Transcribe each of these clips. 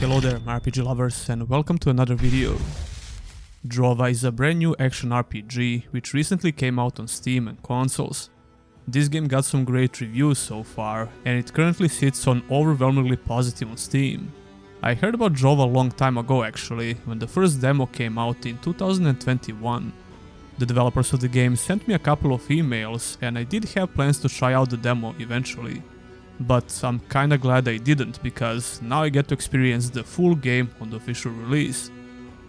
Hello there my RPG lovers and welcome to another video. Drova is a brand new action RPG which recently came out on Steam and consoles. This game got some great reviews so far and it currently sits on overwhelmingly positive on Steam. I heard about Drova a long time ago actually, when the first demo came out in 2021. The developers of the game sent me a couple of emails and I did have plans to try out the demo eventually. But I'm kinda glad I didn't, because now I get to experience the full game on the official release.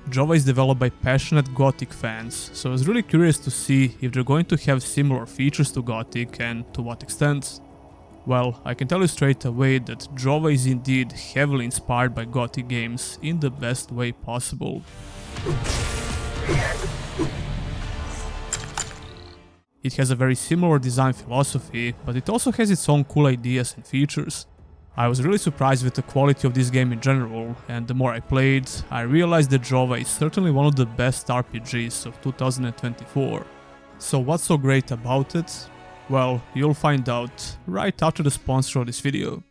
Drova is developed by passionate Gothic fans, so I was really curious to see if they're going to have similar features to Gothic and to what extent. Well, I can tell you straight away that Drova is indeed heavily inspired by Gothic games in the best way possible. It has a very similar design philosophy, but it also has its own cool ideas and features. I was really surprised with the quality of this game in general, and the more I played, I realized that Drova is certainly one of the best RPGs of 2024. So what's so great about it? Well, you'll find out right after the sponsor of this video.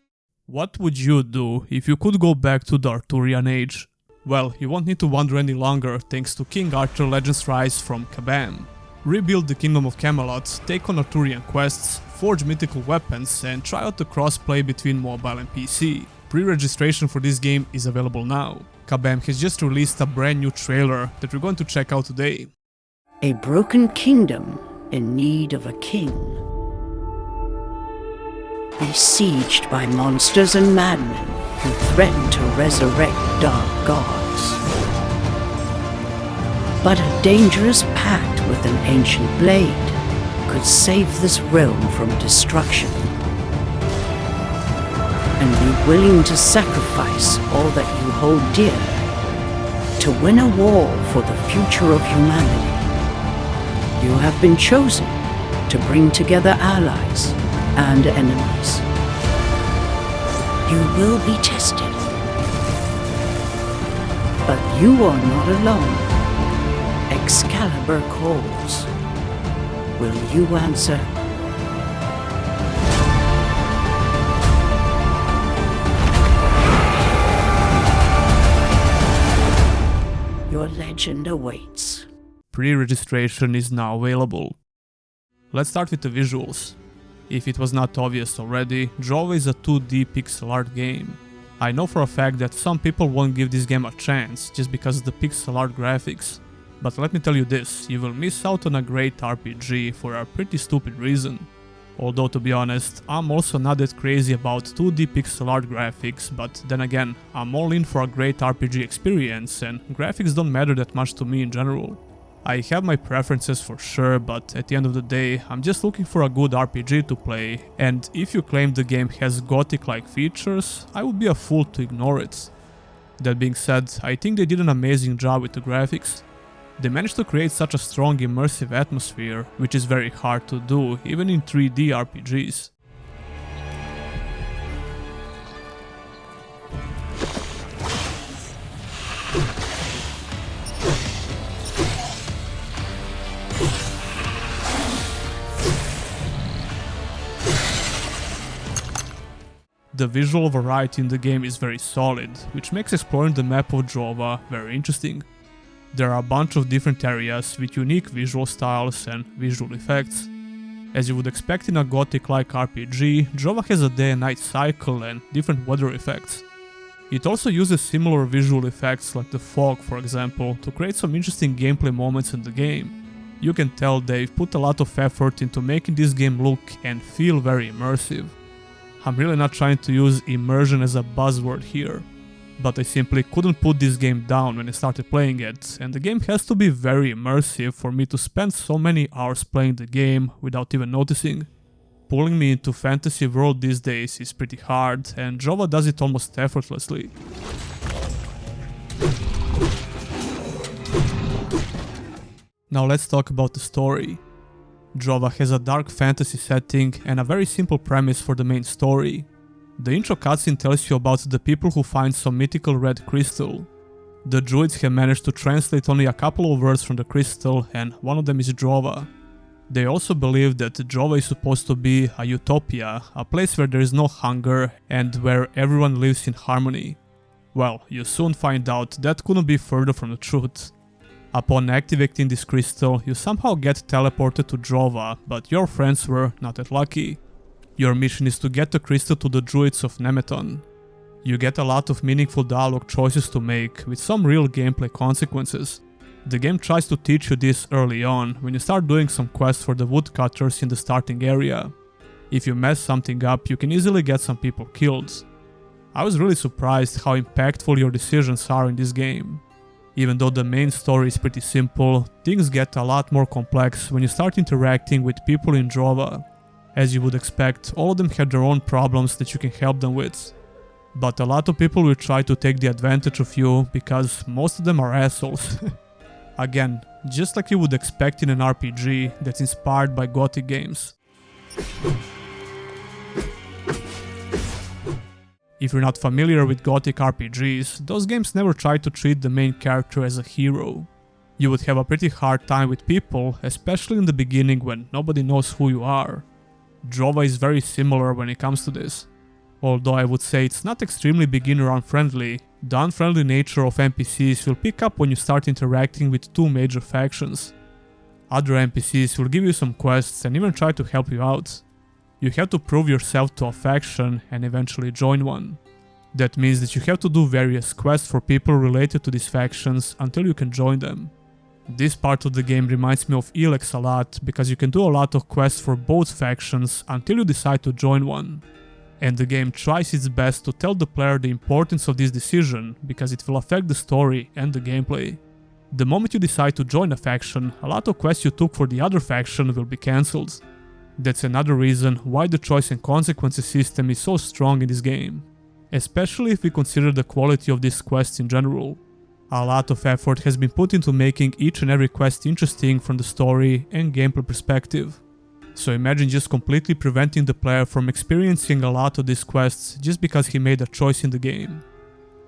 What would you do if you could go back to the Arthurian Age? Well, you won't need to wonder any longer thanks to King Arthur Legends Rise from Kabam. Rebuild the Kingdom of Camelot, take on Arthurian quests, forge mythical weapons and try out the cross-play between mobile and PC. Pre-registration for this game is available now. Kabam has just released a brand new trailer that we're going to check out today. A broken kingdom in need of a king. Besieged by monsters and madmen who threaten to resurrect dark gods. But a dangerous pact with an ancient blade could save this realm from destruction. And be willing to sacrifice all that you hold dear to win a war for the future of humanity. You have been chosen to bring together allies and enemies. You will be tested. But you are not alone. Excalibur calls. Will you answer? Your legend awaits. Pre-registration is now available. Let's start with the visuals. If it was not obvious already, Drova is a 2D pixel art game. I know for a fact that some people won't give this game a chance just because of the pixel art graphics. But let me tell you this, you will miss out on a great RPG for a pretty stupid reason. Although to be honest, I'm also not that crazy about 2D pixel art graphics, but then again, I'm all in for a great RPG experience and graphics don't matter that much to me in general. I have my preferences for sure, but at the end of the day, I'm just looking for a good RPG to play, and if you claim the game has Gothic-like features, I would be a fool to ignore it. That being said, I think they did an amazing job with the graphics. They managed to create such a strong immersive atmosphere, which is very hard to do even in 3D RPGs. The visual variety in the game is very solid, which makes exploring the map of Drova very interesting. There are a bunch of different areas with unique visual styles and visual effects. As you would expect in a Gothic-like RPG, Drova has a day and night cycle and different weather effects. It also uses similar visual effects like the fog, for example, to create some interesting gameplay moments in the game. You can tell they've put a lot of effort into making this game look and feel very immersive. I'm really not trying to use immersion as a buzzword here. But I simply couldn't put this game down when I started playing it, and the game has to be very immersive for me to spend so many hours playing the game without even noticing. Pulling me into fantasy world these days is pretty hard, and Drova does it almost effortlessly. Now let's talk about the story. Drova has a dark fantasy setting and a very simple premise for the main story. The intro cutscene tells you about the people who find some mythical red crystal. The druids have managed to translate only a couple of words from the crystal and one of them is Drova. They also believe that Drova is supposed to be a utopia, a place where there is no hunger and where everyone lives in harmony. Well, you soon find out that couldn't be further from the truth. Upon activating this crystal, you somehow get teleported to Drova, but your friends were not that lucky. Your mission is to get the crystal to the druids of Nemeton. You get a lot of meaningful dialogue choices to make, with some real gameplay consequences. The game tries to teach you this early on, when you start doing some quests for the woodcutters in the starting area. If you mess something up, you can easily get some people killed. I was really surprised how impactful your decisions are in this game. Even though the main story is pretty simple, things get a lot more complex when you start interacting with people in Drova. As you would expect, all of them have their own problems that you can help them with. But a lot of people will try to take the advantage of you because most of them are assholes. Again, just like you would expect in an RPG that's inspired by Gothic games. If you're not familiar with Gothic RPGs, those games never try to treat the main character as a hero. You would have a pretty hard time with people, especially in the beginning when nobody knows who you are. Drova is very similar when it comes to this. Although I would say it's not extremely beginner unfriendly, the unfriendly nature of NPCs will pick up when you start interacting with two major factions. Other NPCs will give you some quests and even try to help you out. You have to prove yourself to a faction and eventually join one. That means that you have to do various quests for people related to these factions until you can join them. This part of the game reminds me of Elex a lot because you can do a lot of quests for both factions until you decide to join one. And the game tries its best to tell the player the importance of this decision because it will affect the story and the gameplay. The moment you decide to join a faction, a lot of quests you took for the other faction will be cancelled. That's another reason why the choice and consequences system is so strong in this game. Especially if we consider the quality of these quests in general. A lot of effort has been put into making each and every quest interesting from the story and gameplay perspective. So imagine just completely preventing the player from experiencing a lot of these quests just because he made a choice in the game.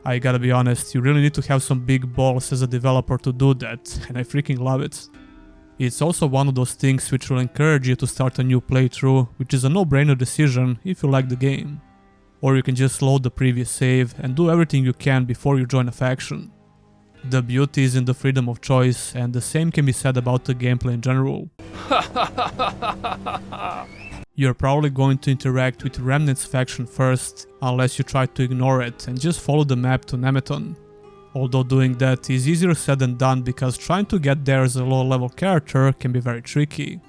I gotta be honest, you really need to have some big balls as a developer to do that, and I freaking love it. It's also one of those things which will encourage you to start a new playthrough, which is a no-brainer decision if you like the game. Or you can just load the previous save and do everything you can before you join a faction. The beauty is in the freedom of choice, and the same can be said about the gameplay in general. You're probably going to interact with Remnant's faction first, unless you try to ignore it and just follow the map to Nemeton. Although doing that is easier said than done because trying to get there as a low-level character can be very tricky.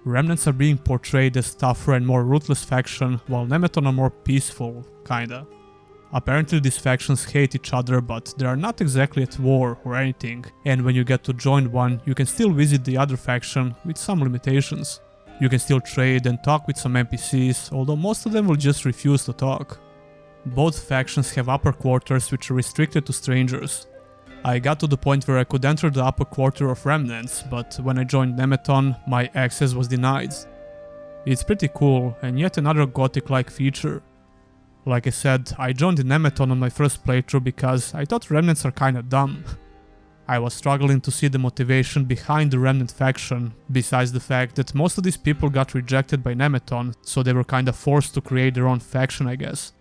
Remnants are being portrayed as tougher and more ruthless faction, while Nemeton are more peaceful, kinda. Apparently these factions hate each other, but they are not exactly at war or anything, and when you get to join one, you can still visit the other faction with some limitations. You can still trade and talk with some NPCs, although most of them will just refuse to talk. Both factions have upper quarters which are restricted to strangers. I got to the point where I could enter the upper quarter of Remnants, but when I joined Nemeton, my access was denied. It's pretty cool, and yet another Gothic-like feature. Like I said, I joined Nemeton on my first playthrough because I thought Remnants are kinda dumb. I was struggling to see the motivation behind the Remnant faction, besides the fact that most of these people got rejected by Nemeton, so they were kinda forced to create their own faction, I guess.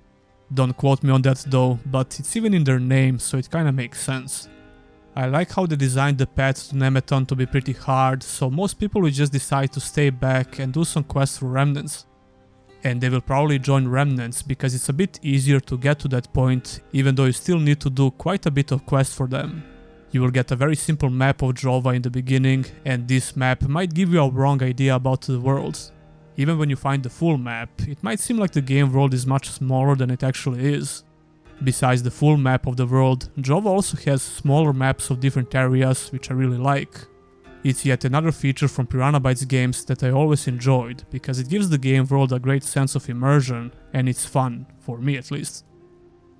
Don't quote me on that though, but it's even in their name, so it kinda makes sense. I like how they designed the path to Nemeton to be pretty hard, so most people will just decide to stay back and do some quests for Remnants. And they will probably join Remnants because it's a bit easier to get to that point, even though you still need to do quite a bit of quests for them. You will get a very simple map of Drova in the beginning, and this map might give you a wrong idea about the world. Even when you find the full map, it might seem like the game world is much smaller than it actually is. Besides the full map of the world, Drova also has smaller maps of different areas, which I really like. It's yet another feature from Piranha Bytes games that I always enjoyed, because it gives the game world a great sense of immersion, and it's fun, for me at least.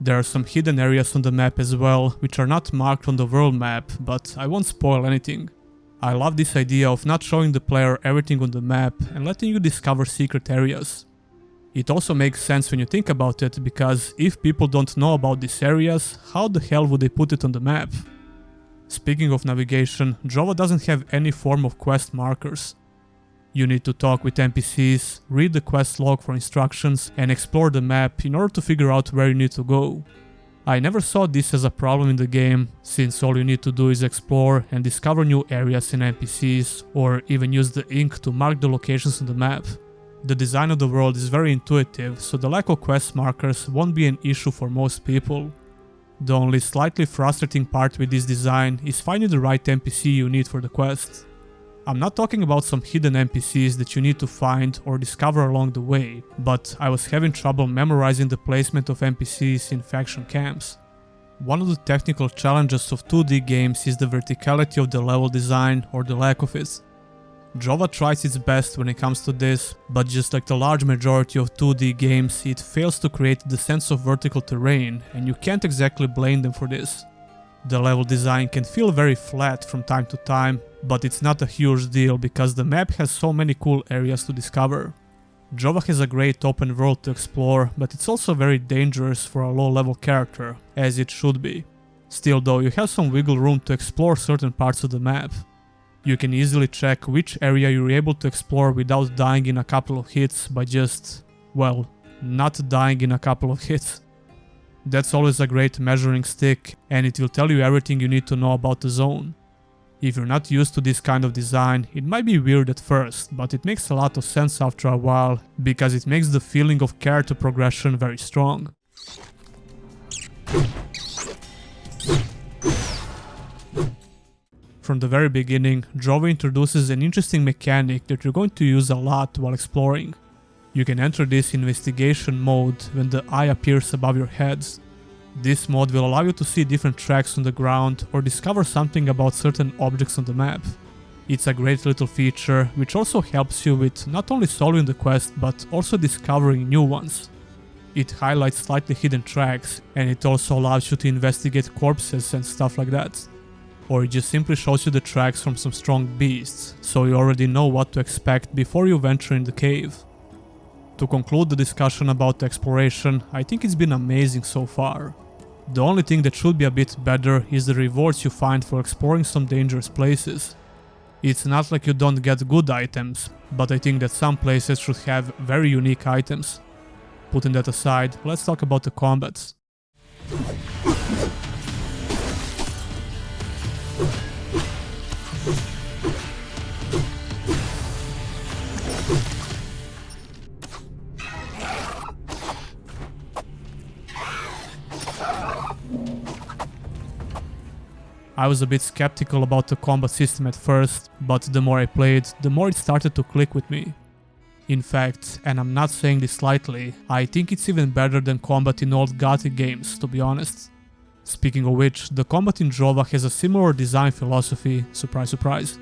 There are some hidden areas on the map as well, which are not marked on the world map, but I won't spoil anything. I love this idea of not showing the player everything on the map and letting you discover secret areas. It also makes sense when you think about it, because if people don't know about these areas, how the hell would they put it on the map? Speaking of navigation, Drova doesn't have any form of quest markers. You need to talk with NPCs, read the quest log for instructions, and explore the map in order to figure out where you need to go. I never saw this as a problem in the game, since all you need to do is explore and discover new areas and NPCs, or even use the ink to mark the locations on the map. The design of the world is very intuitive, so the lack of quest markers won't be an issue for most people. The only slightly frustrating part with this design is finding the right NPC you need for the quest. I'm not talking about some hidden NPCs that you need to find or discover along the way, but I was having trouble memorizing the placement of NPCs in faction camps. One of the technical challenges of 2D games is the verticality of the level design or the lack of it. Drova tries its best when it comes to this, but just like the large majority of 2D games, it fails to create the sense of vertical terrain, and you can't exactly blame them for this. The level design can feel very flat from time to time, but it's not a huge deal because the map has so many cool areas to discover. Drova has a great open world to explore, but it's also very dangerous for a low level character, as it should be. Still though, you have some wiggle room to explore certain parts of the map. You can easily check which area you're able to explore without dying in a couple of hits by just, well, not dying in a couple of hits. That's always a great measuring stick, and it will tell you everything you need to know about the zone. If you're not used to this kind of design, it might be weird at first, but it makes a lot of sense after a while, because it makes the feeling of character progression very strong. From the very beginning, Drova introduces an interesting mechanic that you're going to use a lot while exploring. You can enter this investigation mode when the eye appears above your heads. This mode will allow you to see different tracks on the ground or discover something about certain objects on the map. It's a great little feature which also helps you with not only solving the quest but also discovering new ones. It highlights slightly hidden tracks, and it also allows you to investigate corpses and stuff like that. Or it just simply shows you the tracks from some strong beasts, so you already know what to expect before you venture in the cave. To conclude the discussion about the exploration, I think it's been amazing so far. The only thing that should be a bit better is the rewards you find for exploring some dangerous places. It's not like you don't get good items, but I think that some places should have very unique items. Putting that aside, let's talk about the combats. I was a bit skeptical about the combat system at first, but the more I played, the more it started to click with me. In fact, and I'm not saying this lightly, I think it's even better than combat in old Gothic games, to be honest. Speaking of which, the combat in Drova has a similar design philosophy, surprise surprise.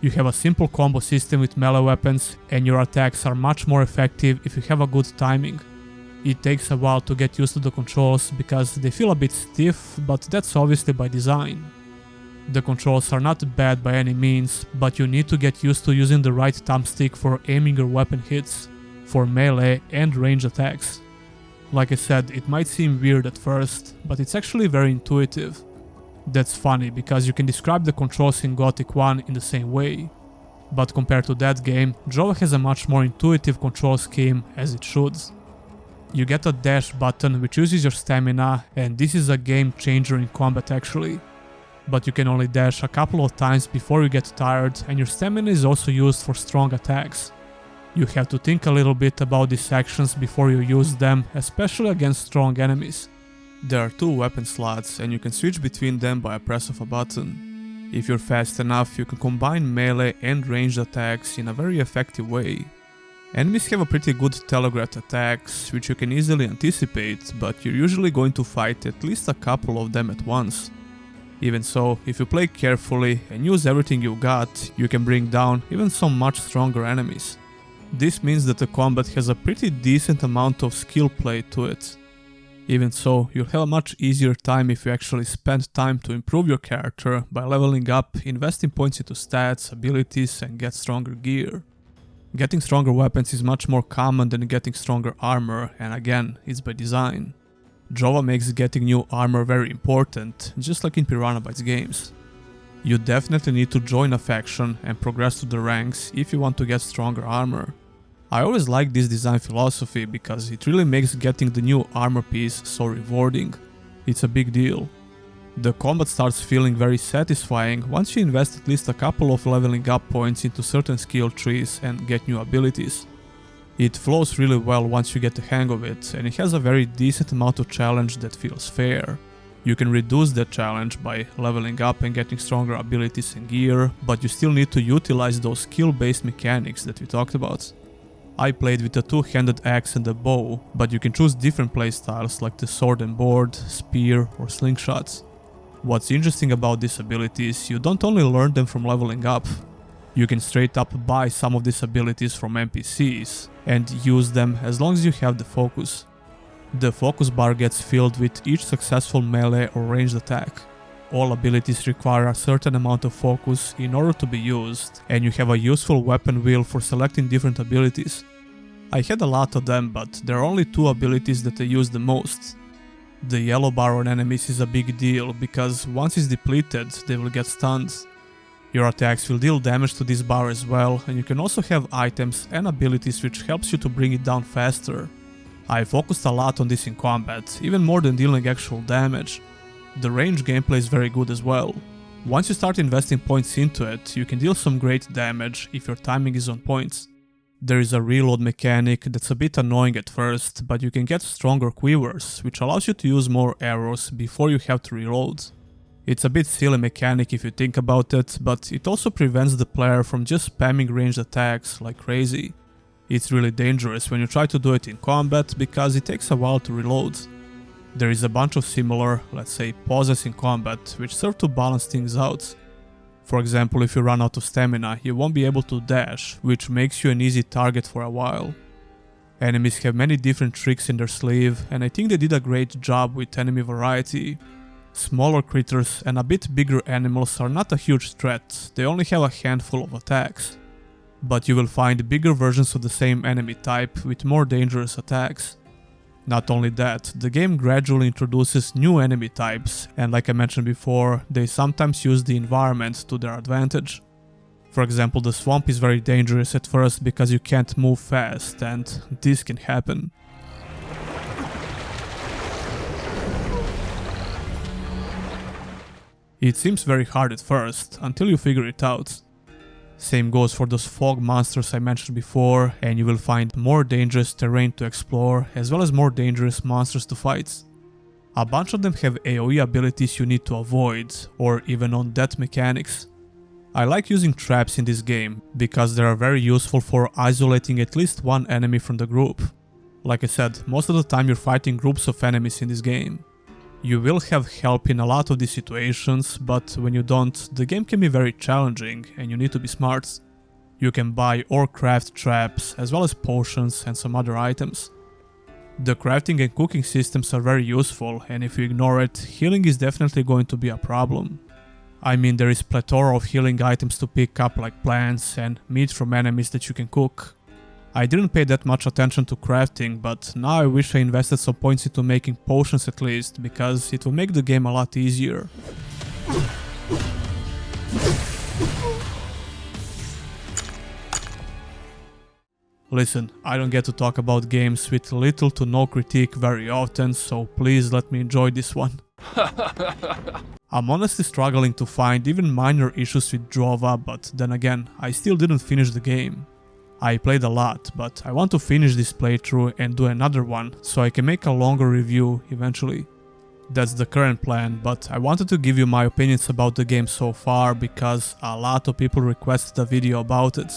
You have a simple combo system with melee weapons, and your attacks are much more effective if you have a good timing. It takes a while to get used to the controls because they feel a bit stiff, but that's obviously by design. The controls are not bad by any means, but you need to get used to using the right thumbstick for aiming your weapon hits, for melee and range attacks. Like I said, it might seem weird at first, but it's actually very intuitive. That's funny, because you can describe the controls in Gothic 1 in the same way. But compared to that game, Drova has a much more intuitive control scheme, as it should. You get a dash button which uses your stamina, and this is a game changer in combat actually. But you can only dash a couple of times before you get tired, and your stamina is also used for strong attacks. You have to think a little bit about these actions before you use them, especially against strong enemies. There are 2 weapon slots, and you can switch between them by a press of a button. If you're fast enough, you can combine melee and ranged attacks in a very effective way. Enemies have a pretty good telegraphed attacks, which you can easily anticipate, but you're usually going to fight at least a couple of them at once. Even so, if you play carefully and use everything you got, you can bring down even some much stronger enemies. This means that the combat has a pretty decent amount of skill play to it. Even so, you'll have a much easier time if you actually spend time to improve your character by leveling up, investing points into stats, abilities, and get stronger gear. Getting stronger weapons is much more common than getting stronger armor, and again, it's by design. Drova makes getting new armor very important, just like in Piranha Bytes games. You definitely need to join a faction and progress to the ranks if you want to get stronger armor. I always like this design philosophy because it really makes getting the new armor piece so rewarding. It's a big deal. The combat starts feeling very satisfying once you invest at least a couple of leveling up points into certain skill trees and get new abilities. It flows really well once you get the hang of it, and it has a very decent amount of challenge that feels fair. You can reduce that challenge by leveling up and getting stronger abilities and gear, but you still need to utilize those skill-based mechanics that we talked about. I played with a two-handed axe and a bow, but you can choose different playstyles like the sword and board, spear or slingshots. What's interesting about these abilities, you don't only learn them from leveling up. You can straight up buy some of these abilities from NPCs and use them as long as you have the focus. The focus bar gets filled with each successful melee or ranged attack. All abilities require a certain amount of focus in order to be used, and you have a useful weapon wheel for selecting different abilities. I had a lot of them, but there are only two abilities that I use the most. The yellow bar on enemies is a big deal because once it's depleted, they will get stunned. Your attacks will deal damage to this bar as well, and you can also have items and abilities which helps you to bring it down faster. I focused a lot on this in combat, even more than dealing actual damage. The range gameplay is very good as well. Once you start investing points into it, you can deal some great damage if your timing is on point. There is a reload mechanic that's a bit annoying at first, but you can get stronger quivers, which allows you to use more arrows before you have to reload. It's a bit silly mechanic if you think about it, but it also prevents the player from just spamming ranged attacks like crazy. It's really dangerous when you try to do it in combat because it takes a while to reload. There is a bunch of similar, let's say, pauses in combat which serve to balance things out. For example, if you run out of stamina, you won't be able to dash, which makes you an easy target for a while. Enemies have many different tricks in their sleeve, and I think they did a great job with enemy variety. Smaller critters and a bit bigger animals are not a huge threat, they only have a handful of attacks. But you will find bigger versions of the same enemy type with more dangerous attacks. Not only that, the game gradually introduces new enemy types, and like I mentioned before, they sometimes use the environment to their advantage. For example, the swamp is very dangerous at first because you can't move fast, and this can happen. It seems very hard at first, until you figure it out. Same goes for those fog monsters I mentioned before, and you will find more dangerous terrain to explore, as well as more dangerous monsters to fight. A bunch of them have AoE abilities you need to avoid, or even on-death mechanics. I like using traps in this game, because they are very useful for isolating at least one enemy from the group. Like I said, most of the time you're fighting groups of enemies in this game. You will have help in a lot of these situations, but when you don't, the game can be very challenging and you need to be smart. You can buy or craft traps, as well as potions and some other items. The crafting and cooking systems are very useful, and if you ignore it, healing is definitely going to be a problem. I mean, there is plethora of healing items to pick up like plants and meat from enemies that you can cook. I didn't pay that much attention to crafting, but now I wish I invested some points into making potions at least, because it will make the game a lot easier. Listen, I don't get to talk about games with little to no critique very often, so please let me enjoy this one. I'm honestly struggling to find even minor issues with Drova, but then again, I still didn't finish the game. I played a lot, but I want to finish this playthrough and do another one, so I can make a longer review eventually. That's the current plan, but I wanted to give you my opinions about the game so far because a lot of people requested a video about it.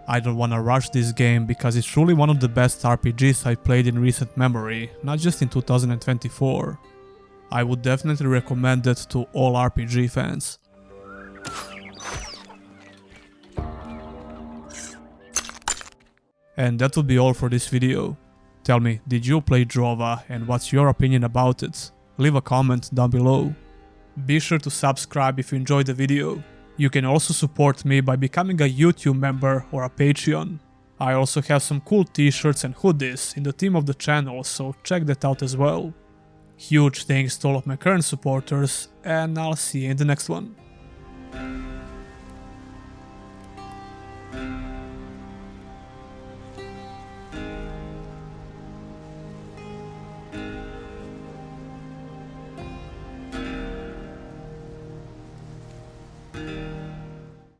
I don't want to rush this game because it's truly one of the best RPGs I played in recent memory, not just in 2024. I would definitely recommend it to all RPG fans. And that would be all for this video. Tell me, did you play Drova and what's your opinion about it? Leave a comment down below. Be sure to subscribe if you enjoyed the video. You can also support me by becoming a YouTube member or a Patreon. I also have some cool t-shirts and hoodies in the theme of the channel, so check that out as well. Huge thanks to all of my current supporters, and I'll see you in the next one.